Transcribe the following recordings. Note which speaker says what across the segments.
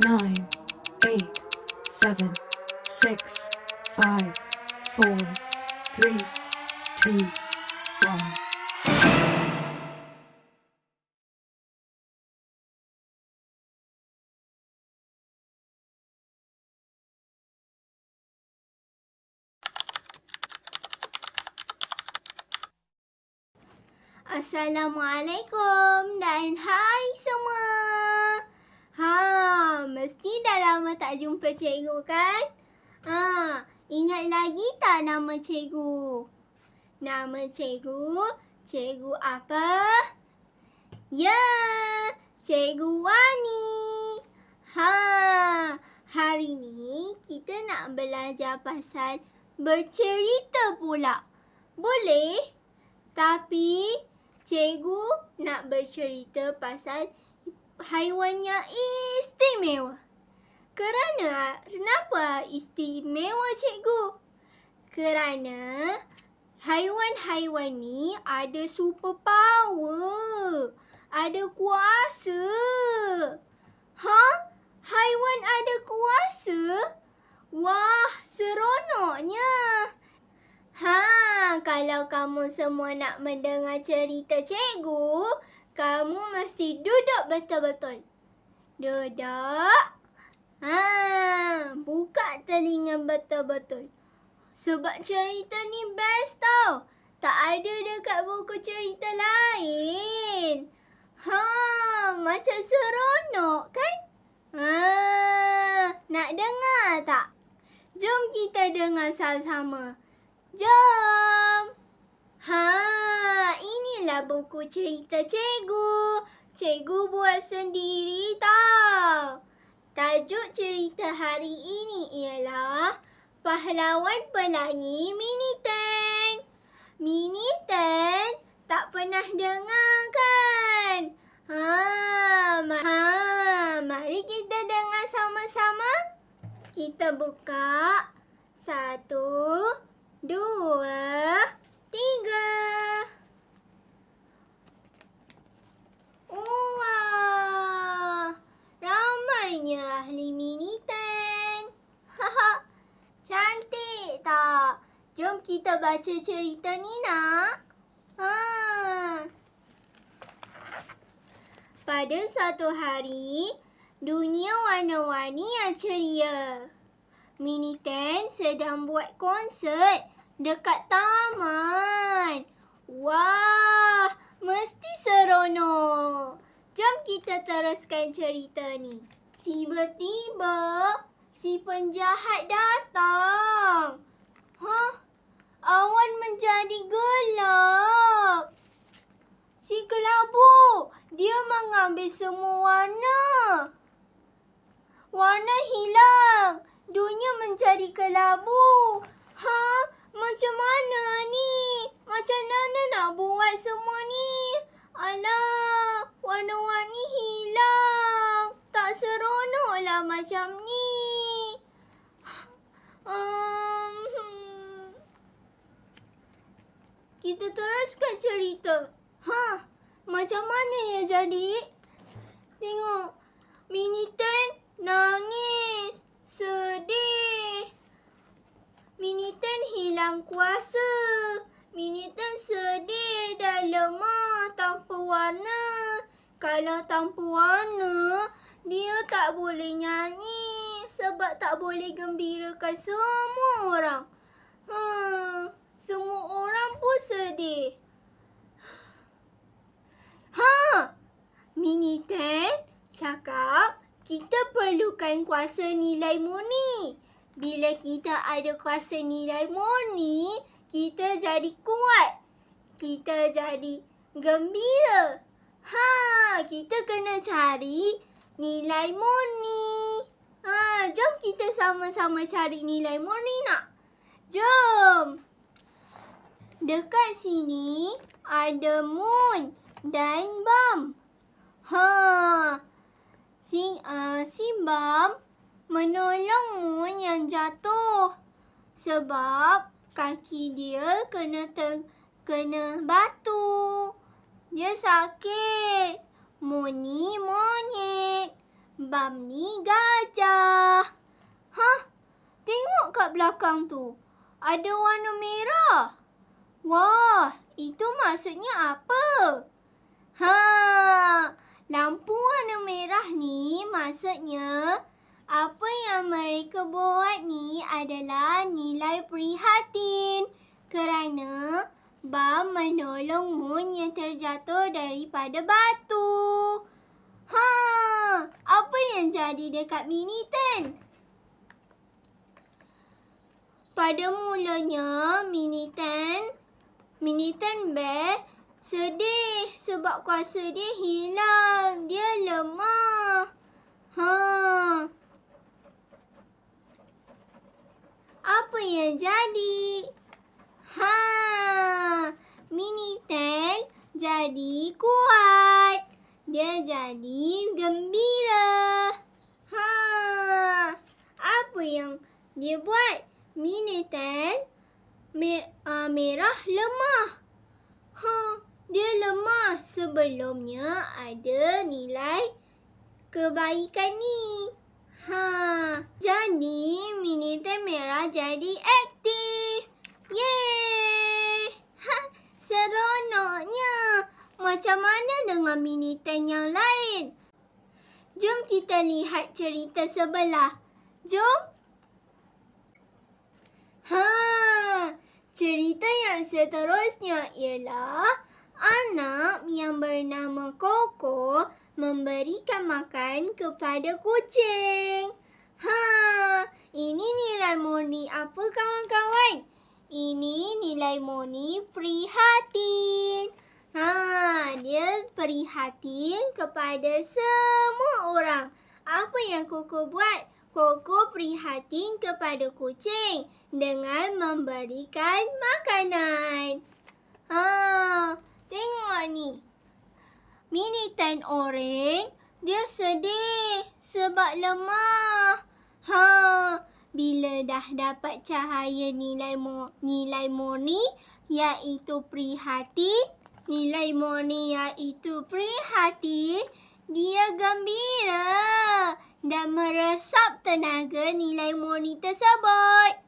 Speaker 1: 9, 8, 7, 6, 5, 4, 3, 2, 1.
Speaker 2: Assalamualaikum dan hai semua. Mesti dah lama tak jumpa cikgu kan? Ingat lagi tak nama cikgu? Nama cikgu, cikgu apa? Ya, Cikgu Wani. Hari ni kita nak belajar pasal bercerita pula. Boleh? Tapi cikgu nak bercerita pasal haiwan yang istimewa. Kenapa istimewa cikgu? Kerana haiwan-haiwan ni ada superpower. Ada kuasa. Haiwan ada kuasa? Wah, seronoknya. Kalau kamu semua nak mendengar cerita cikgu, kamu mesti duduk betul-betul. Duduk. Buka telinga betul-betul. Sebab cerita ni best tau. Tak ada dekat buku cerita lain. Macam seronok kan? Nak dengar tak? Jom kita dengar sama-sama. Jom! Inilah buku cerita cikgu. Cikgu buat sendiri tau. Tajuk cerita hari ini ialah Pahlawan Pelangi Mini-Ten. Mini-Ten tak pernah dengar kan? Mari kita dengar sama-sama. Kita buka. 1, 2, 3. Wah, ramainya ahli Mini-Ten. Cantik tak? Jom kita baca cerita ni nak. Pada suatu hari, dunia warna-warni yang ceria. Mini-Ten sedang buat konsert dekat taman. Wah, mesti seronok. Jom kita teruskan cerita ni. Tiba-tiba, si penjahat datang. Awan menjadi gelap. Si kelabu, dia mengambil semua warna. Warna hilang. Dunia menjadi kelabu. Macam mana ni? Macam mana nak buat semua ni? Alah, warna-warni hilang. Tak seronoklah macam ni. Kita teruskan cerita. Macam mana ya jadi? Tengok, Mini-Ten nangis. Sedih. Mini-Ten hilang kuasa. Mini-Ten sedih dan lemah tanpa warna. Kalau tanpa warna, dia tak boleh nyanyi sebab tak boleh gembirakan semua orang. Semua orang pun sedih. Mini-Ten cakap kita perlukan kuasa nilai murni. Bila kita ada kuasa nilai murni, kita jadi kuat. Kita jadi gembira. Kita kena cari nilai murni. Jom kita sama-sama cari nilai murni nak? Jom. Dekat sini ada Moon dan Bam. Si Bam menolong Moon yang jatuh sebab kaki dia kena batu. Dia sakit. Moon ni monyet. Sebab ni gajah. Hah? Tengok kat belakang tu. Ada warna merah. Wah, itu maksudnya apa? Lampu warna merah ni maksudnya apa yang mereka buat ni adalah nilai prihatin kerana bam menolong Moon yang terjatuh daripada batu. Apa yang jadi dekat Mini Ten? Pada mulanya Mini Ten Bear sedih sebab kuasa dia hilang. Dia lemah. Apa yang jadi? Mini Ten jadi kuat. Dia jadi gembira. Apa yang dia buat? Mini Ten merah lemah. Dia lemah. Sebelumnya ada nilai kebaikan ni. Jadi Mini Ten merah jadi aktif. Yeay! Seronoknya. Macam mana dengan Mini Ten yang lain? Jom kita lihat cerita sebelah. Jom. Cerita yang seterusnya ialah anak yang bernama Koko memberikan makan kepada kucing. Ini nilai murni apa kawan-kawan? Ini nilai murni prihatin. Dia prihatin kepada semua orang. Apa yang Koko buat? Koko prihatin kepada kucing dengan memberikan makanan. Tengok ni. Mini Ten Orange, dia sedih sebab lemah. Bila dah dapat cahaya nilai murni iaitu prihatin, dia gembira dan meresap tenaga nilai murni tersebut.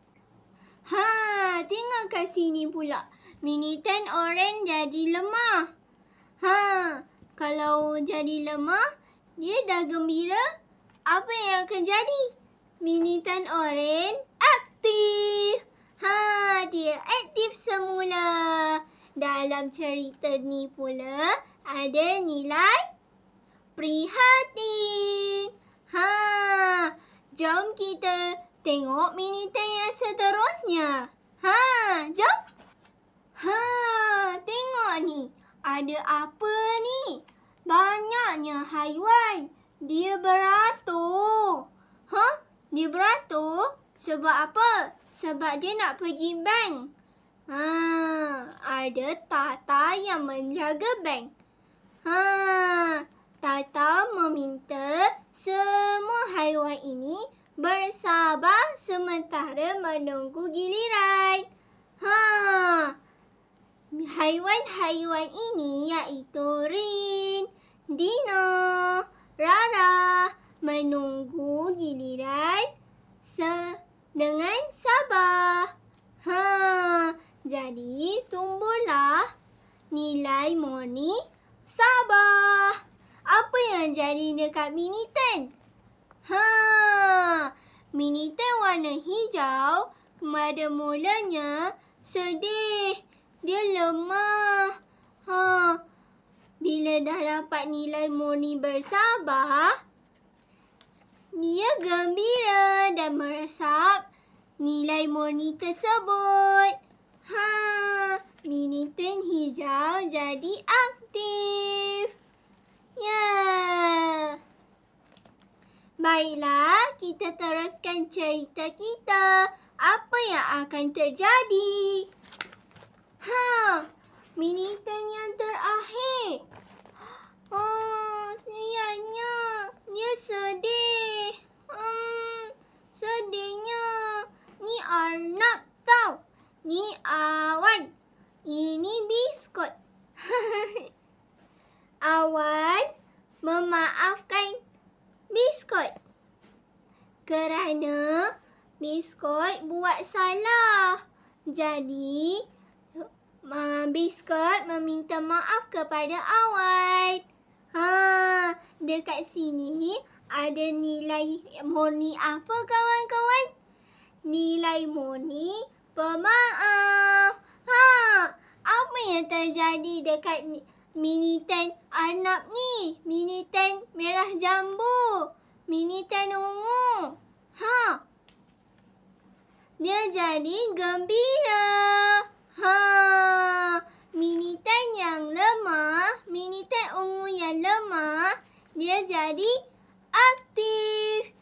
Speaker 2: Tengok kat sini pula. Mini Ten Orange jadi lemah. Kalau jadi lemah, dia dah gembira. Apa yang akan jadi? Mini Ten Orange aktif. Dia aktif semula. Dalam cerita ni pula ada nilai prihatin. Jom kita tengok Mini Ten yang seterusnya. Jom. Tengok ni. Ada apa ni? Banyaknya haiwan. Dia beratur. Dia beratur sebab apa? Sebab dia nak pergi bank. Ada Tata yang menjaga bank. Tata meminta semua haiwan ini bersabar sementara menunggu giliran. Haiwan-haiwan ini iaitu Rin, Dino, Rara menunggu giliran dengan sabar. Jadi tumbuhlah nilai murni sabar. Apa yang jadi dekat Mini Ten? Mini Ten warna hijau pada mulanya sedih. Dia lemah. Bila dah dapat nilai murni bersabar, dia gembira dan meresap nilai murni tersebut. Mini Ten hijau jadi aktif. Baiklah, kita teruskan cerita kita. Apa yang akan terjadi? Mini Ten yang terakhir. Sianya. Dia sedih. Sedihnya. Ni Arnab tau. Ni Awan. Ini biskut. Awan memaafkan biskut. kerana biskut buat salah. Jadi, biskut meminta maaf kepada awak. Dekat sini ada nilai murni apa kawan-kawan? Nilai murni pemaaf. Apa yang terjadi dekat mini tan Arnab ni? Mini tan merah jambu. Mini tan ungu. Dia jadi gembira. Mini tan yang lemah, mini tan ungu yang lemah, dia jadi aktif.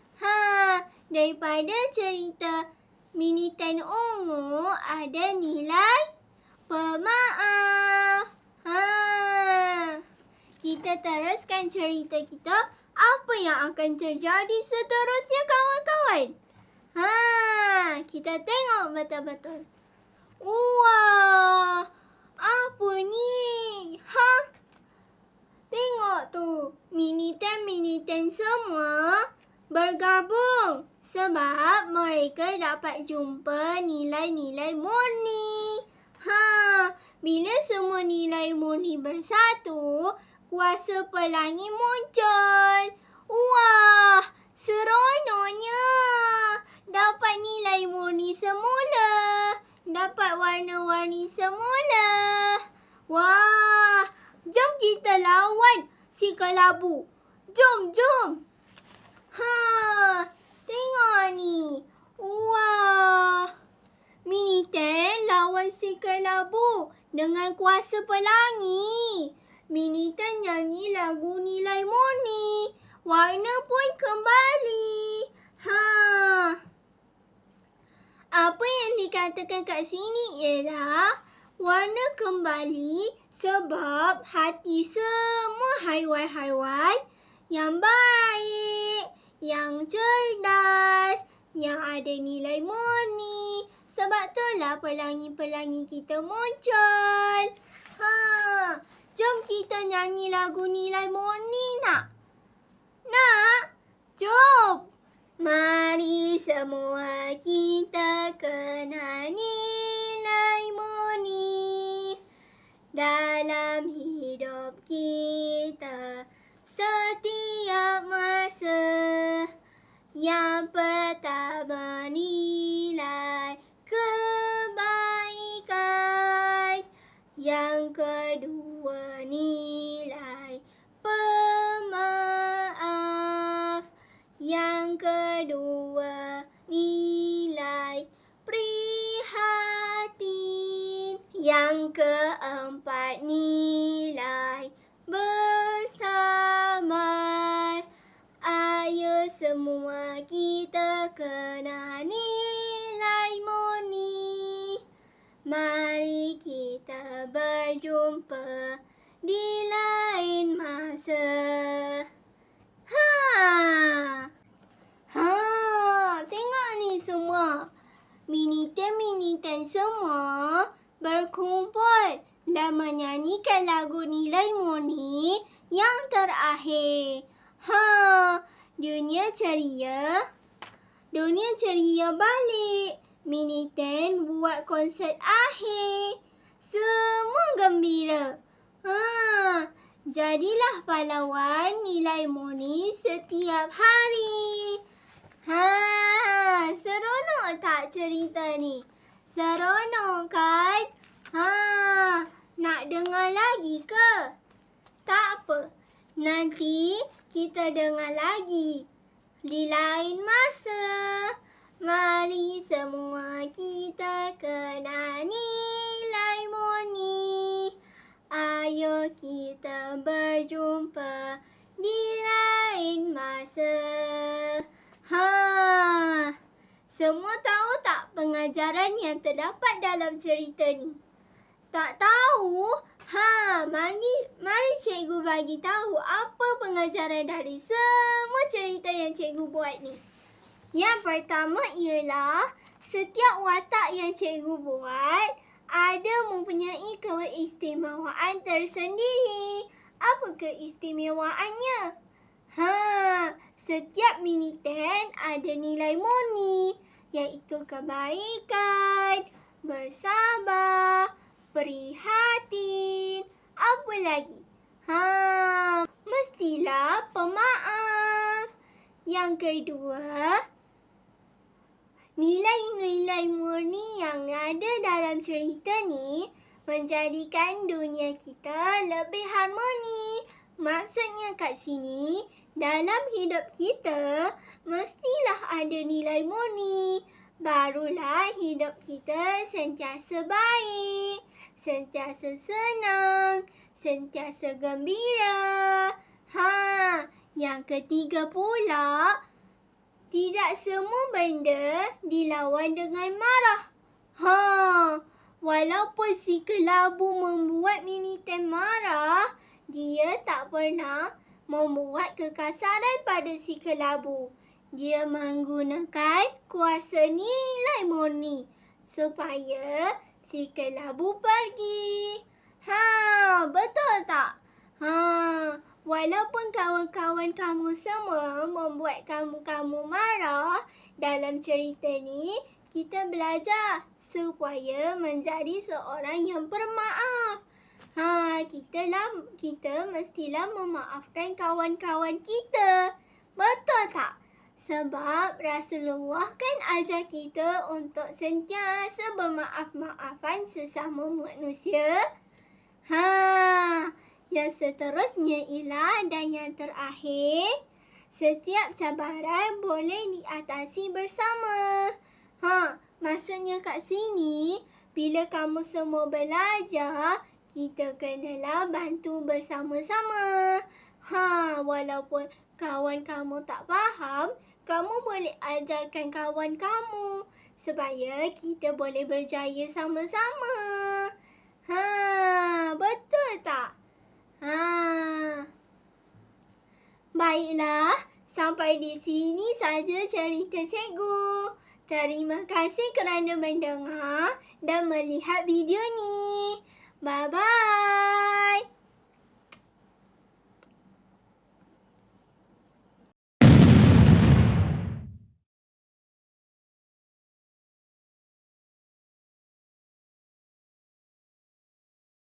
Speaker 2: Daripada cerita mini tan ungu ada nilai pemaaf. Kita teruskan cerita kita. Apa yang akan terjadi seterusnya kawan-kawan? Kita tengok betul-betul. Wah, apa ni? Tengok tu. Mini tan semua bergabung sebab mereka dapat jumpa nilai-nilai murni. Bila semua nilai murni bersatu, kuasa pelangi muncul. Wah, seronoknya. Dapat nilai murni semula. Dapat warna-warni semula. Wah, jom kita lawan si kelabu. Jom. Tengok ni. Wah, mini tan lawan si kelabu dengan kuasa pelangi. Mini tan nyanyi lagu nilai murni. Warna pun kembali. Apa yang dikatakan kat sini ialah warna kembali sebab hati semua haiwan-haiwan yang baik, yang cerdas, yang ada nilai murni. Sebab itulah pelangi-pelangi kita muncul. Jom kita nyanyi lagu nilai murni nak? Jom! Mari semua kita kenal nilai murni dalam hidup kita setiap masa. Yang pertama nilai kebaikan, yang kedua nilai pemaaf, yang kedua nilai prihatin, yang keempat nilai bersabar. Ayo semua kita kenal nilai murni. Mari kita berjumpa di lain masa. Tengok ni semua. Mini tan semua berkumpul dan menyanyikan lagu nilai murni yang terakhir. Dunia ceria balik. Mini tan buat konsert akhir. Semua gembira. Jadilah pahlawan nilai murni setiap hari. Seronok tak cerita ni? Seronok kan? Nak dengar lagi ke? Tak apa. Nanti kita dengar lagi di lain masa. Mari semua kita kenal nilai murni. Ayo kita berjumpa di lain masa. Semua tahu tak pengajaran yang terdapat dalam cerita ni? Tak tahu? Mari cikgu bagi tahu apa pengajaran dari semua cerita yang cikgu buat ni. Yang pertama ialah setiap watak yang cikgu buat ada mempunyai keistimewaan tersendiri. Apa keistimewaannya? Setiap miniten ada nilai murni, iaitu kebaikan, bersabar, prihatin, apa lagi? Mestilah pemaaf. Yang kedua, nilai-nilai murni yang ada dalam cerita ni menjadikan dunia kita lebih harmoni. Maksudnya kat sini, dalam hidup kita mestilah ada nilai murni. Barulah hidup kita sentiasa baik, sentiasa senang, sentiasa gembira. Yang ketiga pula, tidak semua benda dilawan dengan marah. Walaupun si kelabu membuat miniten marah, dia tak pernah membuat kekasaran pada si kelabu. Dia menggunakan kuasa nilai murni supaya si kelabu pergi. Betul tak? Walaupun kawan-kawan kamu semua membuat kamu marah, dalam cerita ni kita belajar supaya menjadi seorang yang bermaaf. Kita mestilah memaafkan kawan-kawan kita. Betul tak? Sebab Rasulullah kan ajar kita untuk sentiasa bermaaf-maafan sesama manusia. Yang seterusnya ialah dan yang terakhir, setiap cabaran boleh diatasi bersama. Maksudnya kat sini, bila kamu semua belajar, kita kenalah bantu bersama-sama. Walaupun kawan kamu tak faham, kamu boleh ajarkan kawan kamu supaya kita boleh berjaya sama-sama. Betul tak? Baiklah, sampai di sini saja cerita cikgu. Terima kasih kerana mendengar dan melihat video ni. Bye-bye.